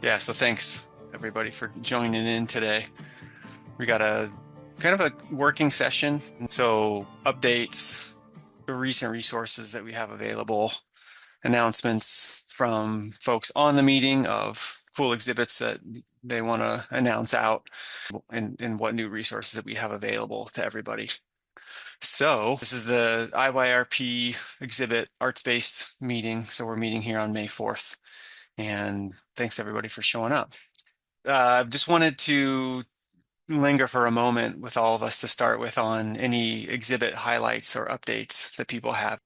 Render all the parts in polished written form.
Yeah, so thanks everybody for joining in today. We got a kind of a working session. So updates, the recent resources that we have available, announcements from folks on the meeting of cool exhibits that they want to announce out, and what new resources that we have available to everybody. So this is the IYRP exhibit arts-based meeting. So we're meeting here on May 4th. And thanks everybody for showing up. I just wanted to linger for a moment with all of us to start with on any exhibit highlights or updates that people have.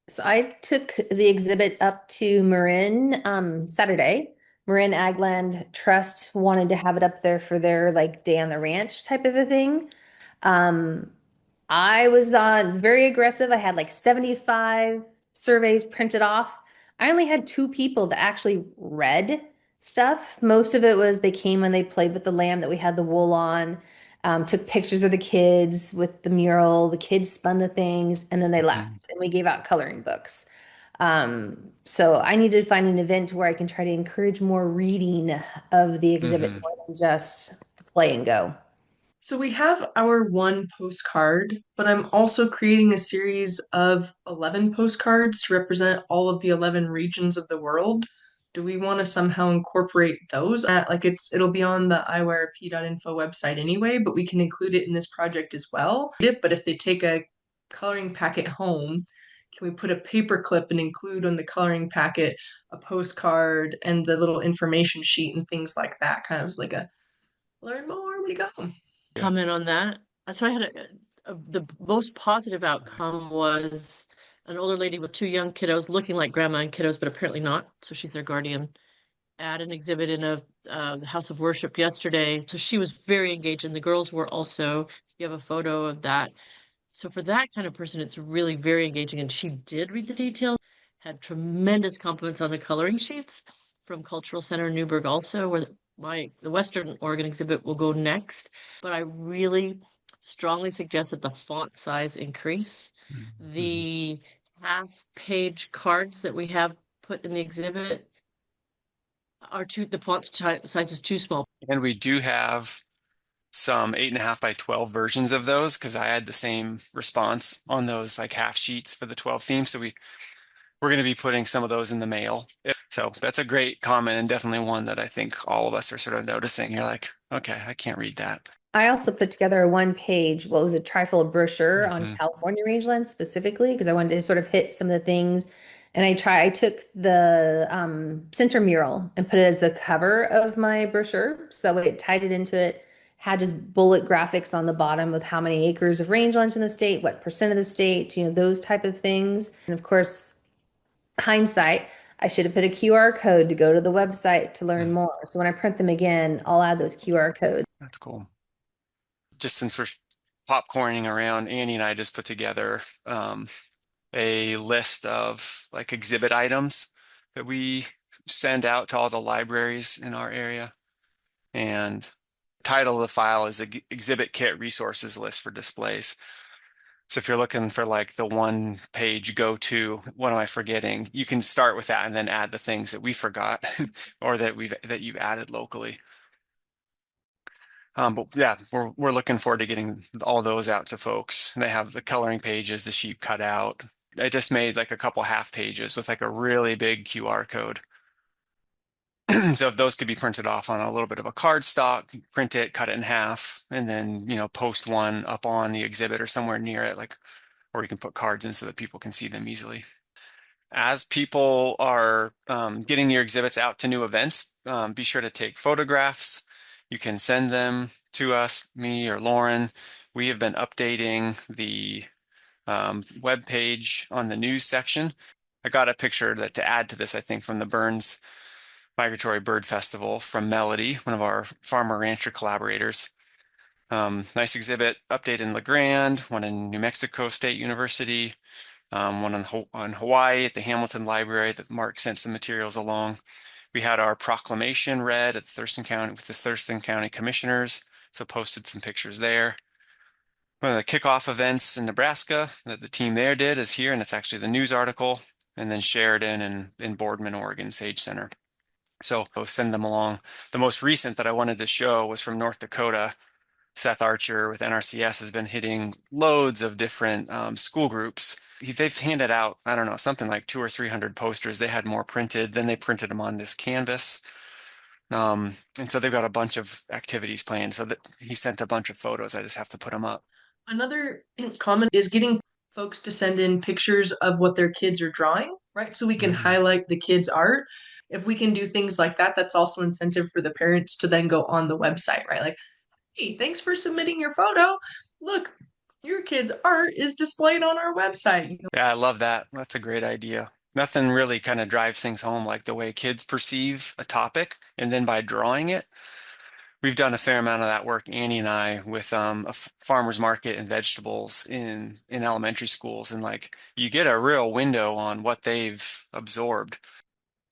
So I took the exhibit up to Marin Saturday. Marin Agland Trust wanted to have it up there for their like day on the ranch type of a thing. Um, I was very aggressive. I had like 75 surveys printed off. I only had two people that actually read stuff. Most of it was they came when they played with the lamb that we had the wool on, took pictures of the kids with the mural. The kids spun the things and then they Mhm. left and we gave out coloring books. So I need to find an event where I can try to encourage more reading of the exhibit Mhm. more than just play and go. So we have our one postcard, but I'm also creating a series of 11 postcards to represent all of the 11 regions of the world. Do we want to somehow incorporate those? It'll be on the IYRP.info website anyway, but we can include it in this project as well. But if they take a coloring packet home, can we put a paper clip and include on the coloring packet a postcard and the little information sheet and things like that? Kind of as like a learn more, where to go. Yeah. Comment on that. So I had the most positive outcome was an older lady with two young kiddos looking like grandma and kiddos, but apparently not. So she's their guardian at an exhibit in a house of worship yesterday. So she was very engaged, and the girls were also. You have a photo of that. So for that kind of person, it's really very engaging. And she did read the details, had tremendous compliments on the coloring sheets from Cultural Center in Newburgh also, where the Western Oregon exhibit will go next. But I really strongly suggest that the font size increase. Mhm. The half-page cards that we have put in the exhibit are the font size is too small. And we do have some 8.5 by 12 versions of those because I had the same response on those like half sheets for the 12 themes. So we're going to be putting some of those in the mail. So that's a great comment and definitely one that I think all of us are sort of noticing. You're like, okay, I can't read that. I also put together a one page, what was a trifold brochure on Mhm. California rangelands specifically, because I wanted to sort of hit some of the things. And I took the center mural and put it as the cover of my brochure. So that way it tied it into it, had just bullet graphics on the bottom with how many acres of rangelands in the state, what percent of the state, those type of things. And of course, hindsight, I should have put a QR code to go to the website to learn more. So when I print them again, I'll add those QR codes. That's cool. Just since we're popcorning around, Annie and I just put together a list of like exhibit items that we send out to all the libraries in our area. And the title of the file is Exhibit Kit Resources List for Displays. So if you're looking for like the one page go-to, what am I forgetting? You can start with that and then add the things that we forgot or that you've added locally. But yeah, we're looking forward to getting all those out to folks. And they have the coloring pages, the sheet cut out. I just made like a couple half pages with like a really big QR code. So if those could be printed off on a little bit of a card stock, print it, cut it in half, and then, post one up on the exhibit or somewhere near it, like, or you can put cards in so that people can see them easily. As people are getting your exhibits out to new events, be sure to take photographs. You can send them to us, me or Lauren. We have been updating the web page on the news section. I got a picture to add to this, I think, from the Burns Migratory Bird Festival from Melody, one of our farmer rancher collaborators. Nice exhibit update in La Grande, one in New Mexico State University, one on Hawaii at the Hamilton Library that Mark sent some materials along. We had our proclamation read at Thurston County with the Thurston County Commissioners, so posted some pictures there. one of the kickoff events in Nebraska that the team there did is here, and it's actually the news article. And then Sheridan and in Boardman, Oregon, Sage Center. So I'll send them along. The most recent that I wanted to show was from North Dakota. Seth Archer with NRCS has been hitting loads of different school groups. They've handed out, I don't know, something like 200 or 300 posters. They had more printed, then they printed them on this canvas. And so they've got a bunch of activities planned. So that he sent a bunch of photos. I just have to put them up. Another comment is getting folks to send in pictures of what their kids are drawing, right? So we can Mhm. highlight the kids' art. If we can do things like that, that's also incentive for the parents to then go on the website, right? Like, hey, thanks for submitting your photo. Look, your kid's art is displayed on our website. Yeah, I love that. That's a great idea. Nothing really kind of drives things home like the way kids perceive a topic, and then by drawing it. We've done a fair amount of that work, Annie and I, with a farmer's market and vegetables in elementary schools, and like you get a real window on what they've absorbed.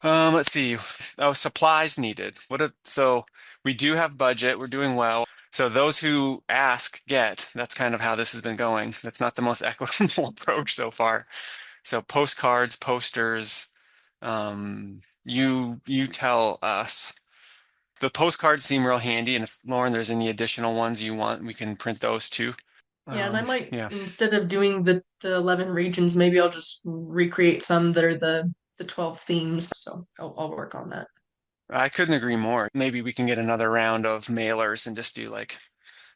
Let's see. Oh, supplies needed. So we do have budget. We're doing well. So those who ask get. That's kind of how this has been going. That's not the most equitable approach so far. So postcards, posters, you tell us. The postcards seem real handy, and if Lauren, there's any additional ones you want, we can print those too. Yeah, and I might, Yeah, instead of doing the 11 regions, maybe I'll just recreate some that are the 12 themes. So I'll work on that. I couldn't agree more. Maybe we can get another round of mailers and just do like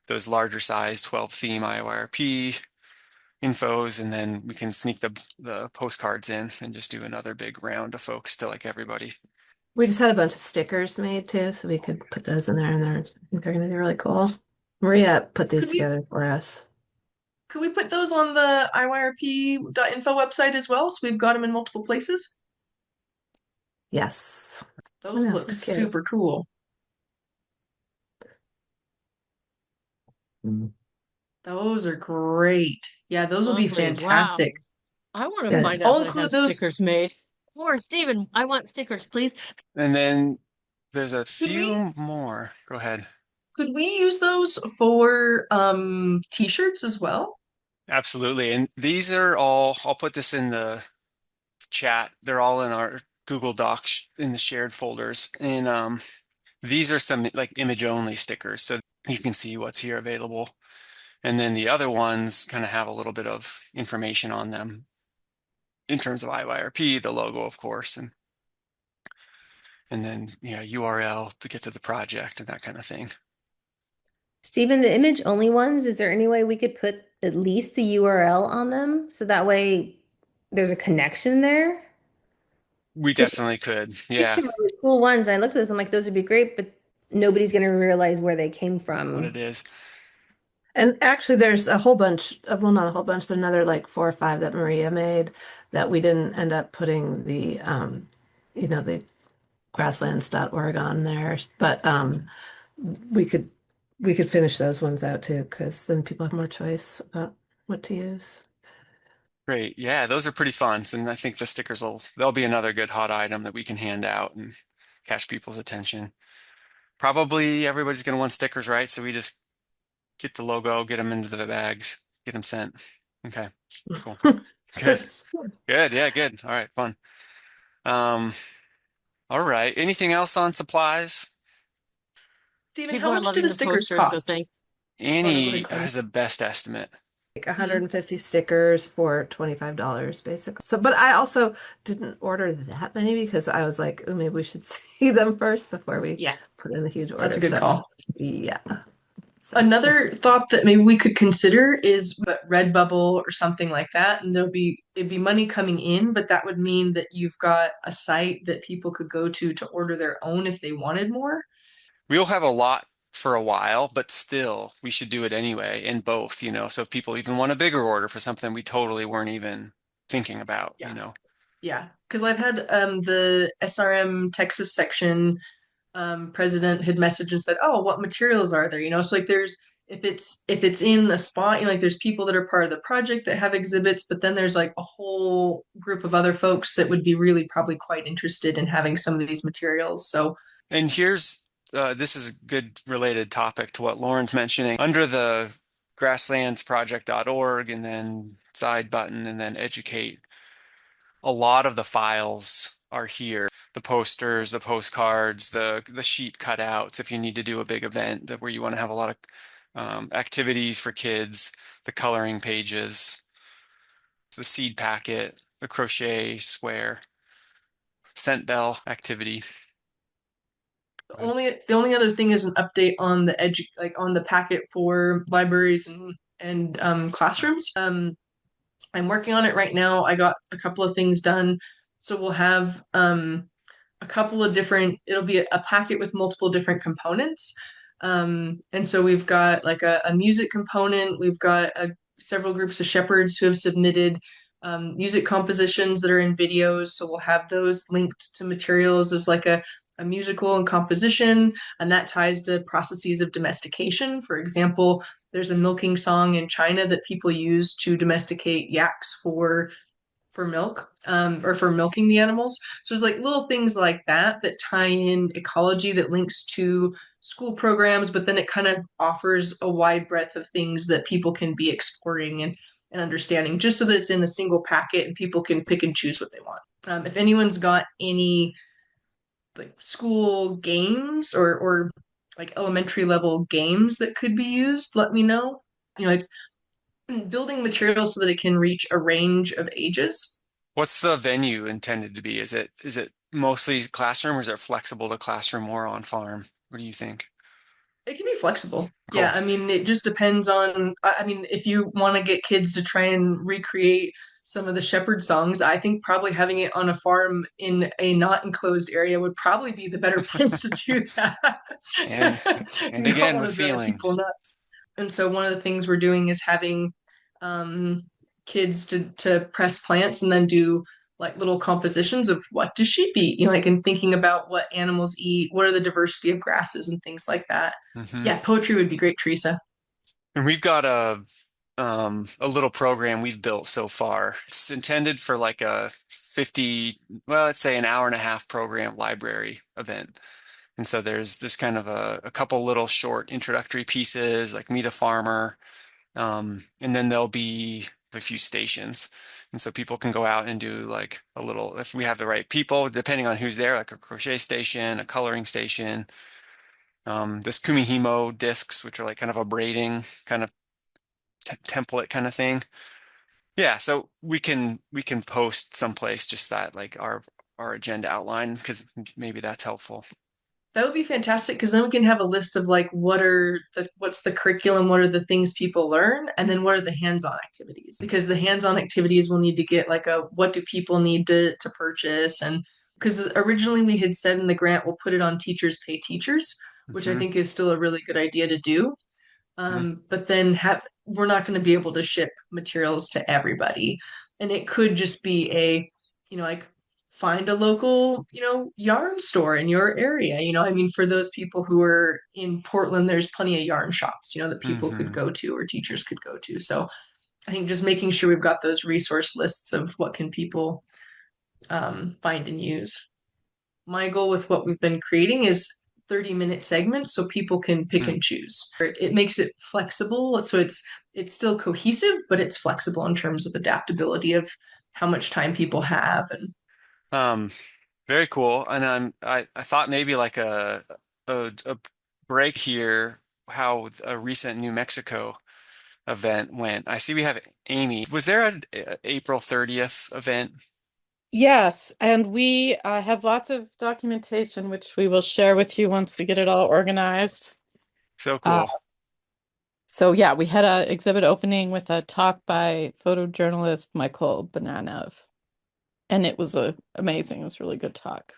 those larger size 12 theme IYRP infos, and then we can sneak the postcards in and just do another big round of folks to like everybody. We just had a bunch of stickers made too, so we could put those in there, and I think they're gonna be really cool. Maria put these Could we together for us. could we put those on the IYRP.info website as well? So we've got them in multiple places. Yes. I Those know, look so cute. super cool. Mm. Those are great. Yeah, those will be Lovely. Wow. fantastic. I want to Good. find out I'll how to include have those. stickers made. Or Steven, I want stickers, please. And then there's a Could we few more. Go ahead. could we use those for t-shirts as well? Absolutely. And these are all, I'll put this in the chat. They're all in our Google Docs in the shared folders. And these are some like image only stickers, so you can see what's here available. And then the other ones kind of have a little bit of information on them in terms of IYRP, the logo, of course, and then URL to get to the project and that kind of thing. Stephen, the image only ones, is there any way we could put at least the URL on them so that way there's a connection there? We Because definitely could. picked Yeah, some really cool ones. I looked at this, I'm like, those would be great, but nobody's gonna realize where they came what from. it is. And actually, there's a whole bunch of, well, not a whole bunch, but another like 4 or 5 that Maria made that we didn't end up putting the grasslands.org on there. But we could we could finish those ones out too, because then people have more choice about what to use. Great. Yeah, those are pretty fun. And I think the stickers they'll be another good hot item that we can hand out and catch people's attention. Probably everybody's going to want stickers, right? So we just get the logo, get them into the bags, get them sent. Okay, cool. Good. Good. Yeah, good. All right, fun. Um, all right. Anything else on supplies? Steven, People how are much do loving the the stickers posters, so cost? thank Oh no, go ahead, Annie Courtney. has a best estimate. Like Hmm. 150 stickers for $25 basically. So, but I also didn't order that many because I was like, oh, maybe we should see them first before we Yeah. put in a huge That's a order. good So, call. yeah. So, we'll see. Another thought that maybe we could consider is Redbubble or something like that, and it'd be money coming in, but that would mean that you've got a site that people could go to order their own if they wanted more. We'll have a lot for a while, but still, we should do it anyway in both, So if people even want a bigger order for something we totally weren't even thinking about. Yeah, yeah. Because I've had the SRM Texas section president had messaged and said, "Oh, what materials are there?" So like there's if it's in a spot, like there's people that are part of the project that have exhibits, but then there's like a whole group of other folks that would be really probably quite interested in having some of these materials. So And this is a good related topic to what Lauren's mentioning. Under the grasslandsproject.org and then side button and then educate. A lot of the files are here. The posters, the postcards, the sheet cutouts. If you need to do a big event that where you want to have a lot of activities for kids, the coloring pages, the seed packet, the crochet square, scent bell activity. The only other thing is an update on the like on the packet for libraries and classrooms. I'm working on it right now. I got a couple of things done, so we'll have a couple of different. It'll be a packet with multiple different components. And so we've got like a music component. We've got several groups of shepherds who have submitted music compositions that are in videos. So we'll have those linked to materials as like a musical and composition, and that ties to processes of domestication. For example, there's a milking song in China that people use to domesticate yaks for milk, or for milking the animals. So there's like little things like that that tie in ecology that links to school programs, but then it kind of offers a wide breadth of things that people can be exploring and understanding, just so that it's in a single packet and people can pick and choose what they want. If anyone's got any like school games or like elementary level games that could be used, let me know. It's building material so that it can reach a range of ages. What's the venue intended to be? Is it mostly classroom or is it flexible to classroom or on farm? What do you think? It can be flexible. Cool. Yeah, I mean, it just depends on, I mean, if you want to get kids to try and recreate some of the shepherd songs, I think probably having it on a farm in a not enclosed area would probably be the better place to do that. And You and don't again want with to drive feeling. people nuts. And so one of the things we're doing is having um, kids to press plants and then do like little compositions of what do sheep eat, like and thinking about what animals eat, what are the diversity of grasses and things like that. Hmm. Yeah, poetry would be great, Teresa. And we've got a little program we've built so far. It's intended for like a 50, well, let's say an hour and a half program library event. And so there's kind of a couple little short introductory pieces like Meet a Farmer. And then there'll be a few stations. And so people can go out and do like a little, if we have the right people, depending on who's there, like a crochet station, a coloring station, this Kumihimo discs, which are like kind of a braiding kind of template kind of thing. Yeah, so we can post someplace just that like our agenda outline because maybe that's helpful. That would be fantastic because then we can have a list of like what's the curriculum, what are the things people learn, and then what are the hands-on activities? Because the hands-on activities will need to get like a what do people need to purchase, and because originally we had said in the grant we'll put it on teachers pay teachers, which I Hmm. think is still a really good idea to do. But then we're not going to be able to ship materials to everybody. And it could just be like find a local, yarn store in your area. I mean, for those people who are in Portland, there's plenty of yarn shops, that people could Hmm. go to or teachers could go to. So I think just making sure we've got those resource lists of what can people find and use. My goal with what we've been creating is 30-minute segments so people can pick Hmm. and choose. It makes it flexible, so it's still cohesive, but it's flexible in terms of adaptability of how much time people have. And Um, Very cool. And I thought maybe like a break here, how a recent New Mexico event went. I see we have Amy. Was there a April 30th event? Yes, and we have lots of documentation, which we will share with you once we get it all organized. So Uh, cool. so yeah, we had a exhibit opening with a talk by photojournalist Michael Bananev, and it was amazing. It was a really good talk.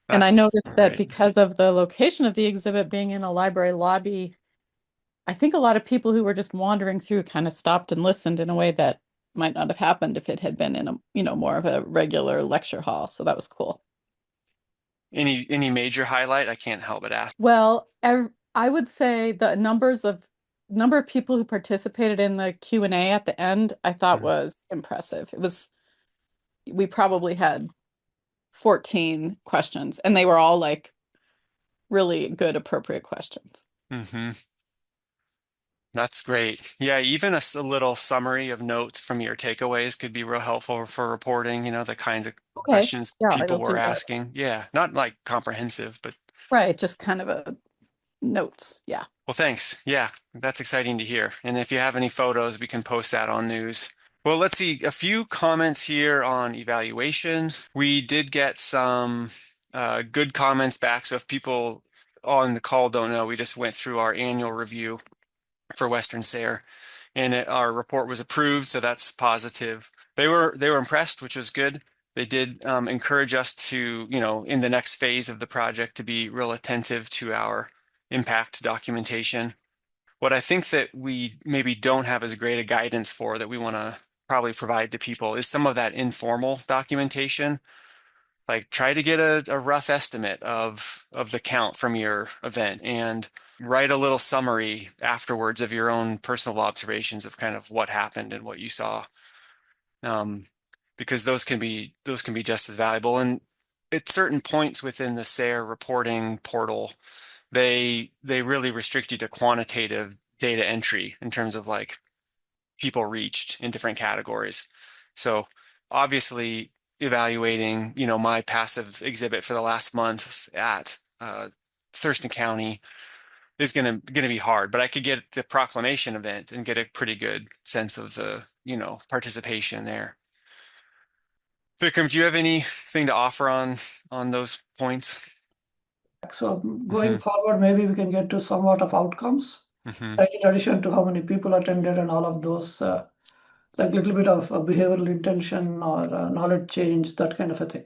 And I That's noticed that great. because of the location of the exhibit being in a library lobby, I think a lot of people who were just wandering through kind of stopped and listened in a way that might not have happened if it had been in a, more of a regular lecture hall. So that was cool. Any major highlight? I can't help but ask. Well, I would say the number of people who participated in the Q&A at the end, I thought was impressive. We probably had 14 questions, and they were all like really good, appropriate questions. Mm-hmm. That's great. Yeah, even a little summary of notes from your takeaways could be real helpful for reporting, the kinds of Okay. questions Yeah, I people will were do that. asking. Yeah, not like comprehensive, but Right, just kind of a notes. Yeah. well, thanks. Yeah, that's exciting to hear. And if you have any photos, we can post that on news. Well, let's see, a few comments here on evaluation. We did get some good comments back. So if people on the call don't know, we just went through our annual review for Western SARE, and our report was approved, so that's positive. They were impressed, which was good. They did encourage us to, in the next phase of the project, to be real attentive to our impact documentation. What I think that we maybe don't have as great a guidance for that we want to probably provide to people is some of that informal documentation. Like try to get a rough estimate of the count from your event and write a little summary afterwards of your own personal observations of kind of what happened and what you saw. Um, because those can be just as valuable. And at certain points within the SARE reporting portal, they really restrict you to quantitative data entry in terms of like people reached in different categories. So obviously evaluating, my passive exhibit for the last month at Thurston County is gonna be hard, but I could get the proclamation event and get a pretty good sense of the, participation there. Vikram, do you have anything to offer on those points? So Hmm. going forward, maybe we can get to somewhat of outcomes, Hmm. like in addition to how many people attended and all of those, like little bit of behavioral intention or knowledge change, that kind of a thing.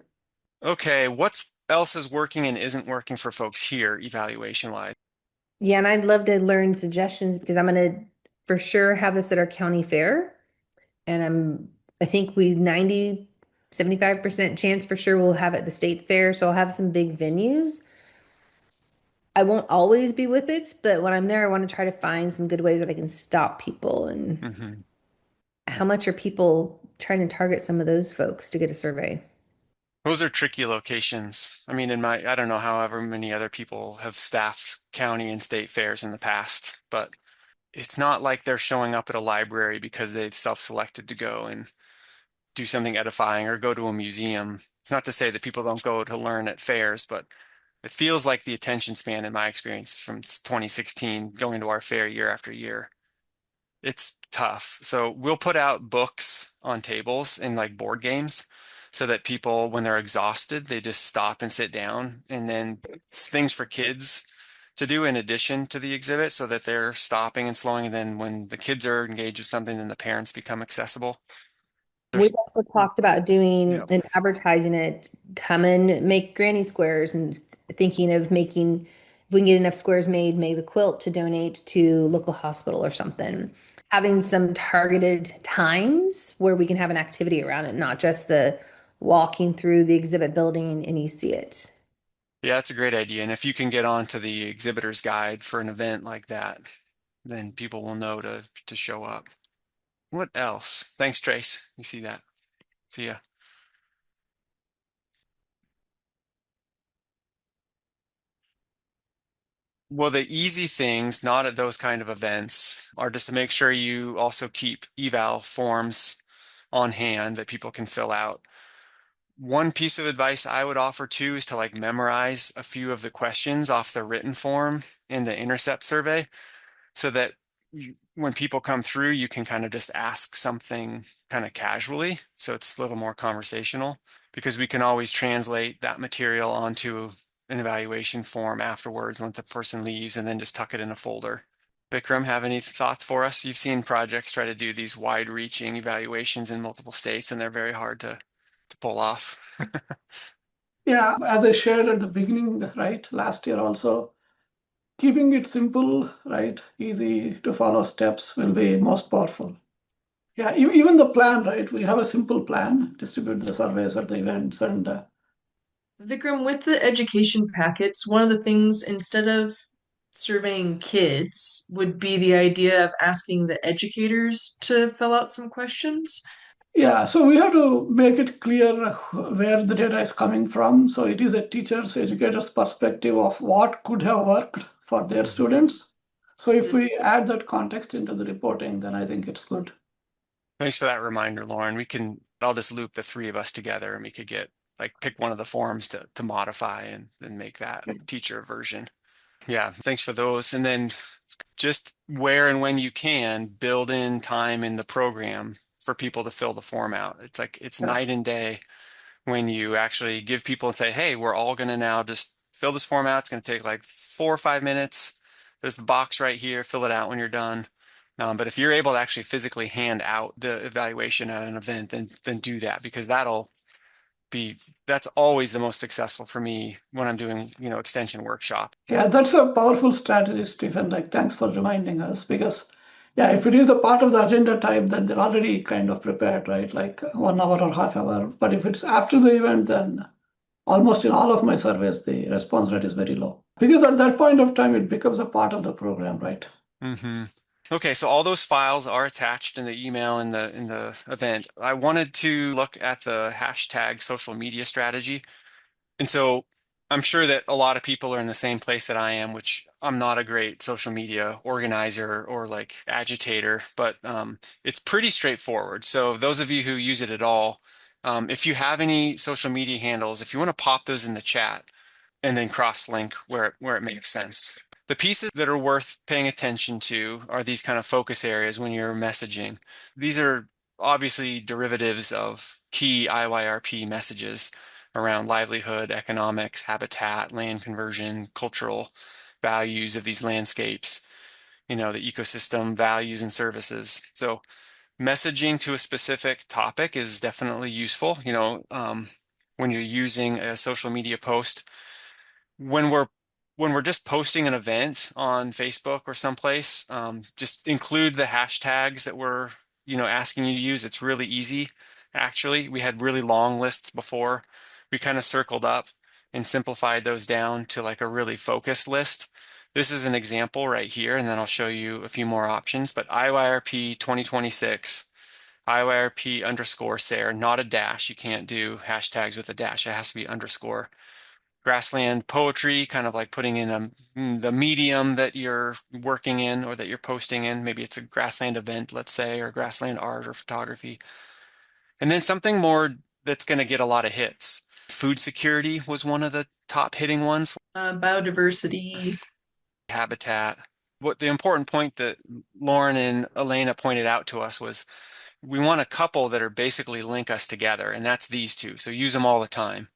Okay, what else is working and isn't working for folks here, evaluation wise? Yeah, and I'd love to learn suggestions because I'm gonna for sure have this at our county fair. And I think we 75% chance for sure we'll have it at the state fair. So I'll have some big venues. I won't always be with it, but when I'm there, I want to try to find some good ways that I can stop people. And Hmm. how much are people trying to target some of those folks to get a survey? Those are tricky locations. I mean, I don't know however many other people have staffed county and state fairs in the past, but it's not like they're showing up at a library because they've self-selected to go and do something edifying or go to a museum. It's not to say that people don't go to learn at fairs, but it feels like the attention span in my experience from 2016 going to our fair year after year. It's tough. So we'll put out books on tables and like board games so that people, when they're exhausted, they just stop and sit down. And then things for kids to do in addition to the exhibit so that they're stopping and slowing. And then when the kids are engaged with something, then the parents become accessible. We There's, also talked about doing yeah. and advertising it, come and make granny squares and thinking of making, if we can get enough squares made, maybe a quilt to donate to local hospital or something. Having some targeted times where we can have an activity around it, not just the walking through the exhibit building and you see it. Yeah, that's a great idea. And if you can get onto the exhibitor's guide for an event like that, then people will know to show up. What else? Thanks, Trace. You see that? See ya. Well, the easy things, not at those kind of events, are just to make sure you also keep eval forms on hand that people can fill out. One piece of advice I would offer too is to like memorize a few of the questions off the written form in the intercept survey so that when people come through, you can kind of just ask something kind of casually. So it's a little more conversational because we can always translate that material onto an evaluation form afterwards once a person leaves and then just tuck it in a folder. Vikram, have any thoughts for us? You've seen projects try to do these wide-reaching evaluations in multiple states, and they're very hard to pull off. Yeah, as I shared at the beginning, right, last year also, keeping it simple, right, easy to follow steps will be most powerful. Yeah, even the plan, right? We have a simple plan, distribute the surveys at the events and Vikram, with the education packets, one of the things, instead of surveying kids, would be the idea of asking the educators to fill out some questions. yeah, so we have to make it clear where the data is coming from. So it is a teacher's, educator's perspective of what could have worked for their Mhm. students. So if we add that context into the reporting, then I think it's good. Thanks for that reminder, Lauren. I'll just loop the three of us together and we could pick one of the forms to modify and then make that teacher version. Yeah, thanks for those. And then just where and when you can build in time in the program for people to fill the form out. It's night and day when you actually give people and say, hey, we're all going to now just fill this form out. It's going to take like 4 or 5 minutes. There's the box right here. Fill it out when you're done. But if you're able to actually physically hand out the evaluation at an event, then do that, because that's always the most successful for me when I'm doing, extension workshop. Yeah, that's a powerful strategy, Stephen. Like, thanks for reminding us, because yeah, if it is a part of the agenda type, then they're already kind of prepared, right? Like 1 hour or half hour. But if it's after the event, then almost in all of my surveys, the response rate is very low, because at that point of time, it becomes a part of the program, right? Mm-hmm. Okay, so all those files are attached in the email in the event. I wanted to look at the hashtag social media strategy. And so I'm sure that a lot of people are in the same place that I am, which I'm not a great social media organizer or like agitator, but it's pretty straightforward. So those of you who use it at all, if you have any social media handles, if you want to pop those in the chat and then cross-link where it makes sense. The pieces that are worth paying attention to are these kind of focus areas when you're messaging. These are obviously derivatives of key IYRP messages around livelihood, economics, habitat, land conversion, cultural values of these landscapes, the ecosystem values and services. So messaging to a specific topic is definitely useful, when you're using a social media post. When we're just posting an event on Facebook or someplace, just include the hashtags that we're asking you to use. It's really easy. Actually, we had really long lists before. We kind of circled up and simplified those down to like a really focused list. This is an example right here, and then I'll show you a few more options. But IYRP 2026, IYRP underscore SARE, not a dash. You can't do hashtags with a dash. It has to be underscore. Grassland poetry, kind of like putting in the medium that you're working in or that you're posting in. Maybe it's a grassland event, let's say, or grassland art or photography. And then something more that's going to get a lot of hits. Food security was one of the top hitting ones. Biodiversity. Habitat. What the important point that Lauren and Elena pointed out to us was we want a couple that are basically link us together, and that's these two. So use them all the time.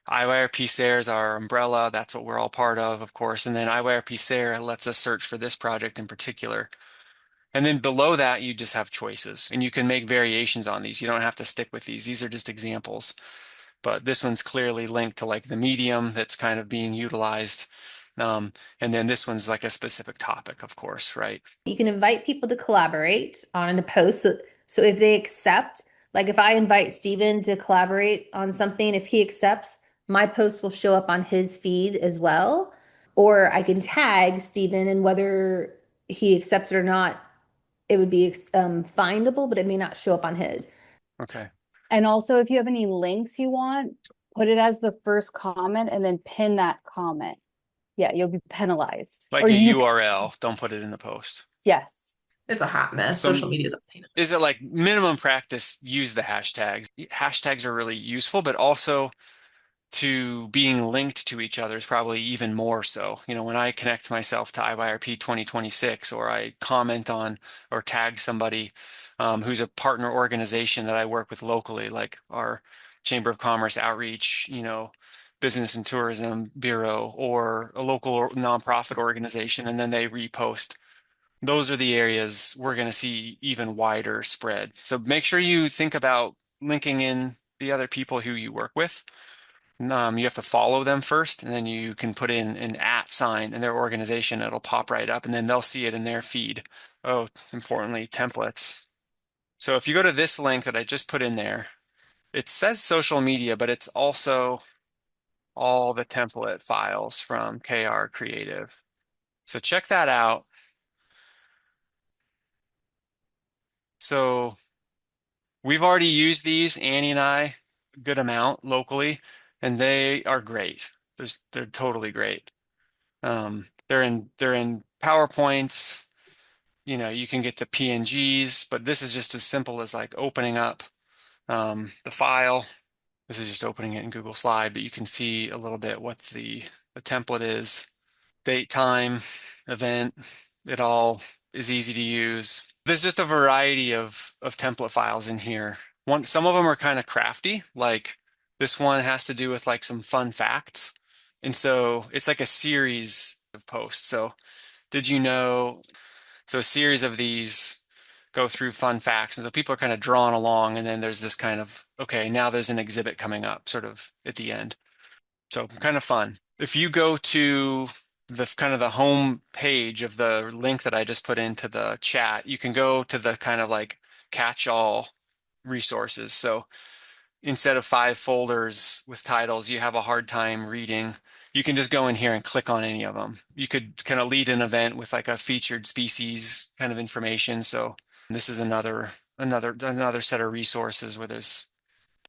IYRP SARE is our umbrella. That's what we're all part of course. And then IYRP SARE lets us search for this project in particular. And then below that, you just have choices, and you can make variations on these. You don't have to stick with these. These are just examples. But this one's clearly linked to like the medium that's kind of being utilized. And then this one's like a specific topic, of course, right? You can invite people to collaborate on a post. So if they accept, like if I invite Steven to collaborate on something, if he accepts, my post will show up on his feed as well. Or I can tag Steven, and whether he accepts it or not, it would be findable, but it may not show up on his. Okay. And also, if you have any links you want, put it as the first comment and then pin that comment. Yeah, you'll be penalized. Like Or a you, URL, don't put it in the post. yes. It's a hot mess. So Social media is a pain. is it like minimum practice, use the hashtags? Hashtags are really useful, but also to being linked to each other is probably even more so. When I connect myself to IYRP 2026, or I comment on or tag somebody who's a partner organization that I work with locally, like our Chamber of Commerce Outreach, Business and Tourism Bureau, or a local nonprofit organization, and then they repost. Those are the areas we're going to see even wider spread. So make sure you think about linking in the other people who you work with. You have to follow them first, and then you can put in an @ sign in their organization. It'll pop right up, and then they'll see it in their feed. Oh, importantly, templates. So if you go to this link that I just put in there, it says social media, but it's also all the template files from KR Creative. So check that out. So we've already used these, Annie and I, a good amount locally, and they are great. They're totally great. they're in PowerPoints. You can get the PNGs, but this is just as simple as like opening up the file. This is just opening it in Google Slide, but you can see a little bit what the template is, date, time, event. It all is easy to use. There's just a variety of template files in here. Some of them are kind of crafty, like this one has to do with like some fun facts. And so it's like a series of posts. So did you know? So a series of these go through fun facts. And so people are kind of drawn along. And then there's this kind of, okay, now there's an exhibit coming up sort of at the end. So kind of fun. If you go to the kind of the home page of the link that I just put into the chat, you can go to the kind of like catch-all resources. So instead of 5 folders with titles you have a hard time reading, you can just go in here and click on any of them. You could kind of lead an event with like a featured species kind of information. So this is another set of resources where there's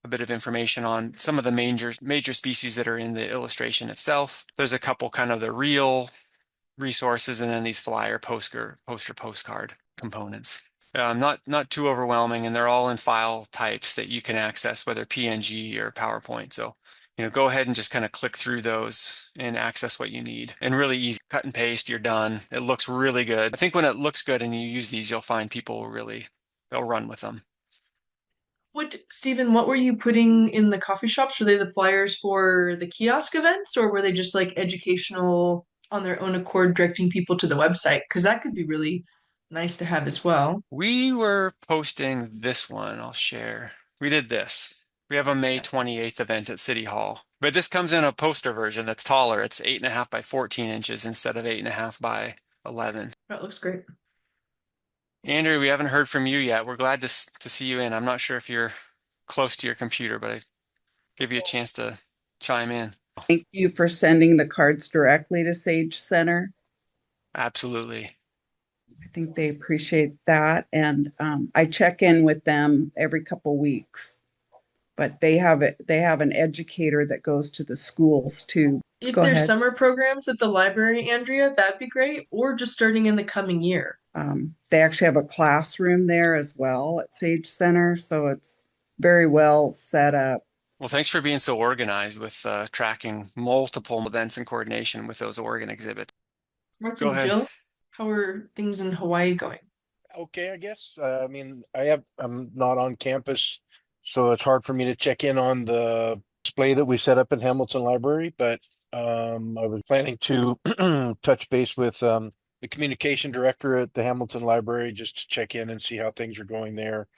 a bit of information on some of the major species that are in the illustration itself. There's a couple kind of the real resources, and then these flyer poster postcard components. Not too overwhelming, and they're all in file types that you can access, whether PNG or PowerPoint. So, go ahead and just kind of click through those and access what you need. And really easy, cut and paste, you're done. It looks really good. I think when it looks good and you use these, you'll find people they'll run with them. Stephen, what were you putting in the coffee shops? Were they the flyers for the kiosk events, or were they just like educational on their own accord, directing people to the website? Because that could be really nice to have as well. We were posting this one. I'll share. We did this. We have a May 28th event at City Hall, but this comes in a poster version that's taller. It's 8.5 by 14 inches instead of 8.5 by 11. That looks great. Andrew, we haven't heard from you yet. We're glad to see you in. I'm not sure if you're close to your computer, but I give you a chance to chime in. Thank you for sending the cards directly to Sage Center. Absolutely. I think they appreciate that. And I check in with them every couple weeks. But they have an educator that goes to the schools too. If Go there's ahead. summer programs at the library, Andrea, that'd be great. Or just starting in the coming year. They actually have a classroom there as well at Sage Center. So it's very well set up. Well, thanks for being so organized with tracking multiple events in coordination with those Oregon exhibits. Mark Go and ahead. Jill, how are things in Hawaii going? Okay, I guess. I mean, I'm not on campus, so it's hard for me to check in on the display that we set up in Hamilton Library, but I was planning to touch base with the communication director at the Hamilton Library just to check in and see how things are going there.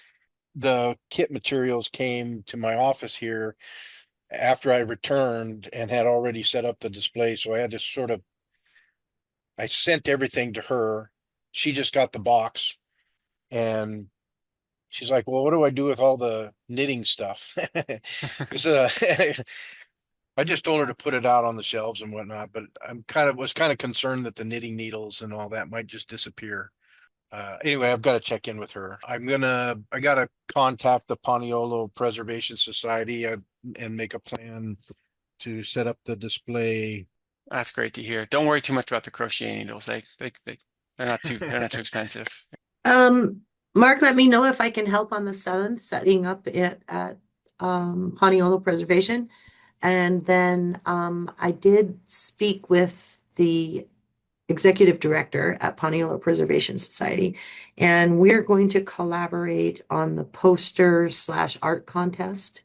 The kit materials came to my office here after I returned and had already set up the display, so I had to I sent everything to her. She just got the box. And she's like, well, what do I do with all the knitting stuff? So, I just told her to put it out on the shelves and whatnot, but was kind of concerned that the knitting needles and all that might just disappear. Anyway, I've got to check in with her. I got to contact the Paniolo Preservation Society and make a plan to set up the display. That's great to hear. Don't worry too much about the crochet needles. They're not too expensive. Mark, let me know if I can help on the 7th, setting up at Paniolo Preservation. And then I did speak with the executive director at Paniolo Preservation Society, and we're going to collaborate on the poster/art contest.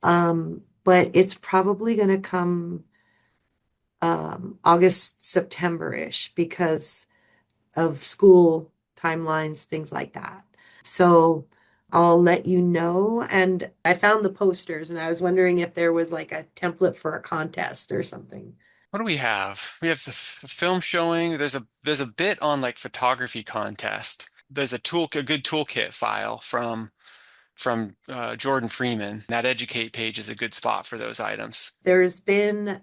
But it's probably going to come August, September-ish because of school timelines, things like that. So I'll let you know. And I found the posters and I was wondering if there was like a template for a contest or something. What do we have? We have the film showing. There's a bit on like photography contest. There's a good toolkit file from Jordan Freeman. That educate page is a good spot for those items. There's been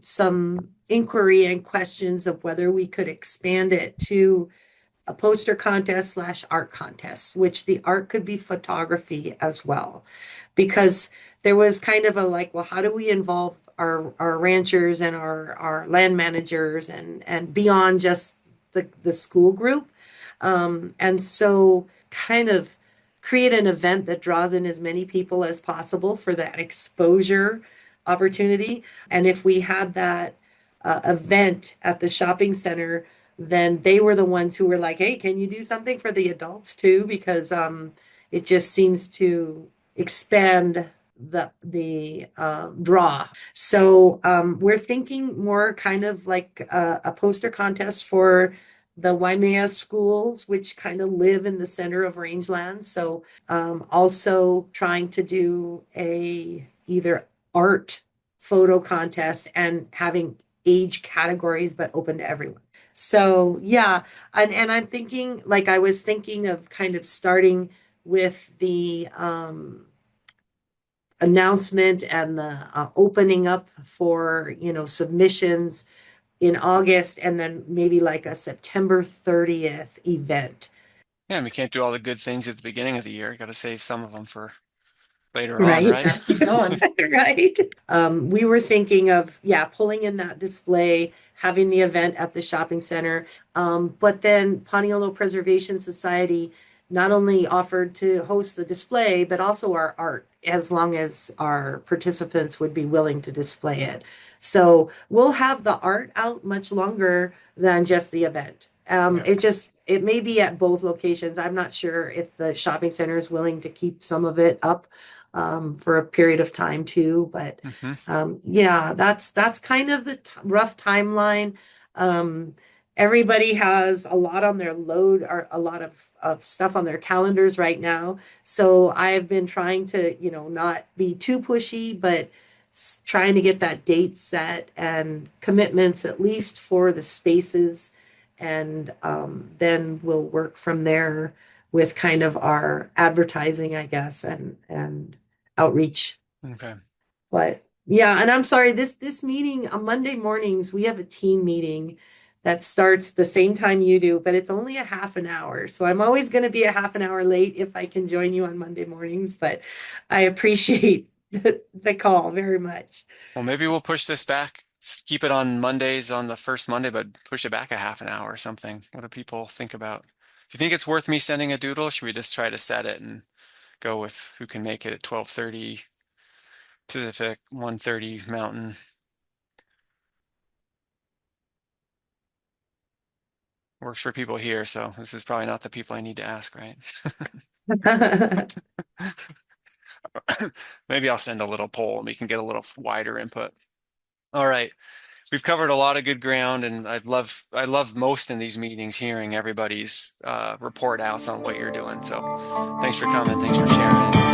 some inquiry and questions of whether we could expand it to a poster contest slash art contest, which the art could be photography as well. Because there was kind of a like, well, how do we involve our ranchers and our land managers and beyond just the school group? And so kind of create an event that draws in as many people as possible for that exposure opportunity. And if we had that event at the shopping center, then they were the ones who were like, hey, can you do something for the adults too? Because it just seems to expand the draw. So we're thinking more kind of like a poster contest for the Waimea schools, which kind of live in the center of rangeland. So also trying to do a either art photo contest and having age categories, but open to everyone. So yeah, and I'm thinking like I was thinking of kind of starting with the announcement and the opening up for submissions in August, and then maybe like a September 30th event. Yeah, and we can't do all the good things at the beginning of the year. Got to save some of them for later on, Right. right? Keep going. Right. We were thinking of, yeah, pulling in that display, having the event at the shopping center. But then Paniolo Preservation Society not only offered to host the display, but also our art, as long as our participants would be willing to display it. So we'll have the art out much longer than just the event. Yeah. It may be at both locations. I'm not sure if the shopping center is willing to keep some of it up for a period of time too. But yeah, that's kind of the rough timeline. Everybody has a lot on their load or a lot of stuff on their calendars right now. So I've been trying to, not be too pushy, but trying to get that date set and commitments at least for the spaces. And then we'll work from there with kind of our advertising, I guess, and outreach. Okay. But yeah, and I'm sorry, this meeting on Monday mornings, we have a team meeting that starts the same time you do, but it's only a half an hour. So I'm always going to be a half an hour late if I can join you on Monday mornings, but I appreciate the call very much. Well, maybe we'll push this back. Keep it on Mondays on the first Monday, but push it back a half an hour or something. What do people think about? Do you think it's worth me sending a doodle? Should we just try to set it and go with who can make it at 12:30 Pacific, 1:30 Mountain? Works for people here, so this is probably not the people I need to ask, right? Maybe I'll send a little poll and we can get a little wider input. All right. We've covered a lot of good ground, and I love most in these meetings hearing everybody's report outs on what you're doing. So thanks for coming. Thanks for sharing.